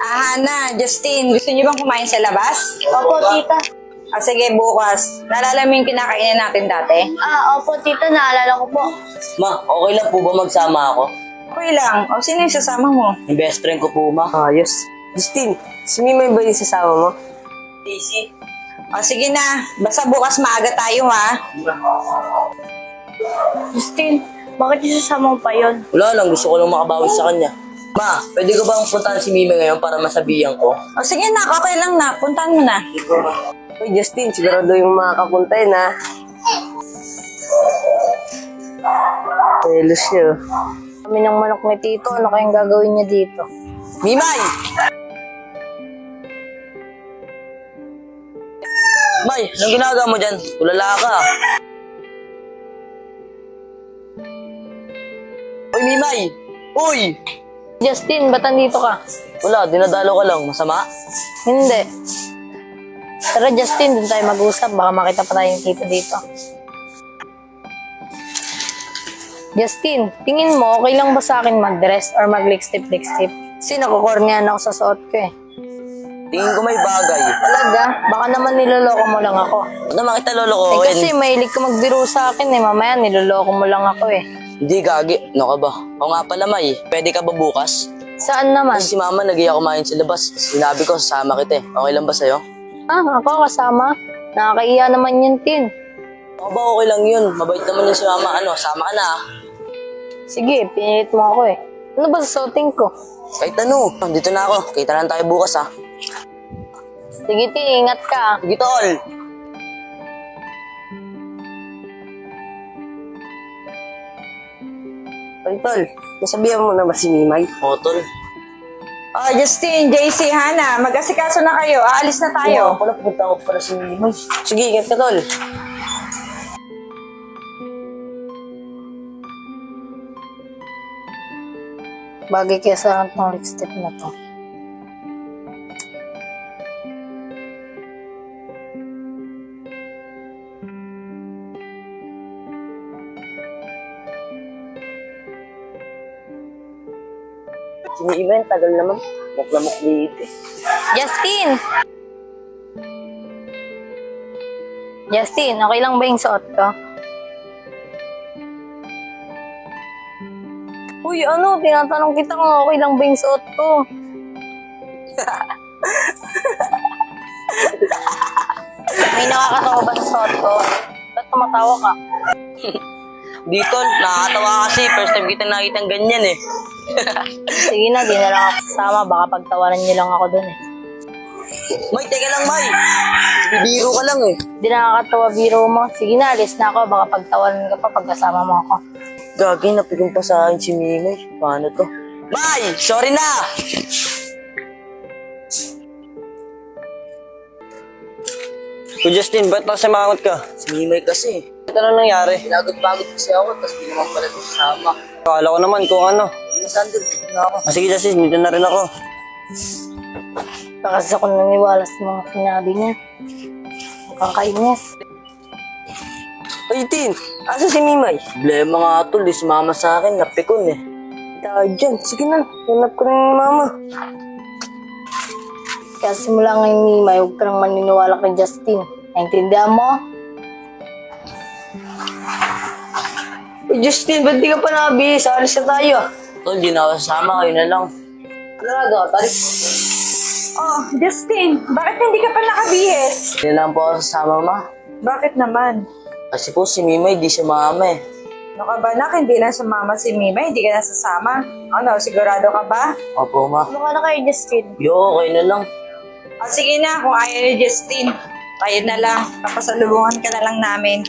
Hana, Justin, gusto niyo bang kumain sa labas? Opo, tita. Sige, bukas. Naalala mo yung kinakainan natin dati? Opo, tita. Naalala ko po. Ma, okay lang po ba magsama ako? Okay lang. O, sino yung sasama mo? Yung best friend ko po, ma. Ayos. Justin, si Mimay ba yung sasama mo? Daisy. O, sige na. Basta bukas maaga tayo, ha? Justin, bakit yung sasama mo pa yun? Wala lang, gusto ko lang makabawi sa kanya. Ma, pwede ko bang puntahan si Mimi ngayon para masabihan ko? O, sige na. Okay lang na. Puntahan mo na. Uy, Justin, sigurado yung makakapunta yun, ha? Telos niyo. Kami ng manok ni Tito. Ano kayang gagawin niya dito? Mimay! May, anong ginagawa mo dyan? Tulala ka. Uy, Mimay! Uy! Justin, ba't nandito ka? Wala, dinadalo ka lang. Masama? Hindi. Tara, Justin, dun tayo mag-usap. Baka makita pa tayong Tito dito. Justin, tingin mo, okay lang ba sa akin mag-dress or mag-lipstick-lipstick? Kasi nakukornean ako sa suot ko eh. Tingin ko may bagay. Talaga? Baka naman niloloko mo lang ako. Huwag naman kita lolo ko. Eh kasi mahilig ka magbiro sa akin eh. Mamaya niloloko mo lang ako eh. Hindi, gagi. Ano ka ba? O nga pala, May. Pwede ka ba bukas? Saan naman? Kasi si Mama nagiya kumain sa labas. Sinabi ko, sasama kita eh. Okay lang ba sa'yo? Ako kasama? Nakakaiya naman yun, Tin. Ako ba okay lang yun? Mabait naman yun si Mama. Ano, sama ka na ah. Sige, pinilit mo ako eh. Ano ba susuotin ko? Kahit ano. Dito na ako. Kita lang tayo bukas ah. Sige, Tin, ingat ka. Sige, tol. Ay, tol, nasabihan mo na ba si Mimay? Oo, tol. Justin, JC, Hana, mag-asikaso na kayo. Aalis na tayo. Pala, pupunta ako pala si Mimay. Sige, ingat ka, tol. Bagay kaya sa ng lipstick na to. Si Mimay, tagal naman. Muklamok dito eh. Justin! Justin, okay lang ba yung suot ko? Uy, ano? Tinatanong kita kung okay lang ba yung suot ko. May nakakatawa ba sa suot ko? Ba't tumatawa ka? Dito, nakakatawa kasi. First time kita nakitang ganyan eh. Sige na, di na lang ako sasama. Baka pagtawanan niyo lang ako dun eh. May, teka lang, May. Bibiro ka lang eh. Di nakakatawa biro mo. Sige na, alis na ako. Baka pagtawanan ka pa pagkasama mo ako. Gagi, napigong pa sa akin si Mimay. Paano to? May! Sorry na! Kung Justin, ba't nasamangot ka? Si Mimay kasi. Ito na nangyari. Pinagod-pagod kasi ako, tapos di naman pala ito kasama. Akala ko naman kung ano. Nasandod na ako. Sige, Justin, dito na rin ako. Baka kasi ako naniwala sa mga sinabi niya. Mukhang kainis. Ay, Tin, asa si Mimay? Problema nga tol, di sumama sa akin, napikon eh. Tayo dyan. Sige na, hanap ko rin ni Mama. Kaya simula ngayon, Mimay, huwag ka nang maniniwala kay Justin. Naintindihan mo? Ay, Justin, ba't di ka pa nakabihis? Alis na tayo. Tol, di na ako sasama, kayo na lang. Talaga, tarik. Justin, bakit hindi ka pa nakabihis? Di na lang po ako sasama, ma. Bakit naman? Kasi po si Mimay, di sumama eh. Ano ka ba, nak? Hindi na sumama si Mima, hindi ka na sasama. Ano, sigurado ka ba? Opo, ma. Ano ka na kay Justin? Yo, kayo na lang. Sige na, kung ayaw ni Justin, kayo na lang. Papasalubungan ka na lang namin.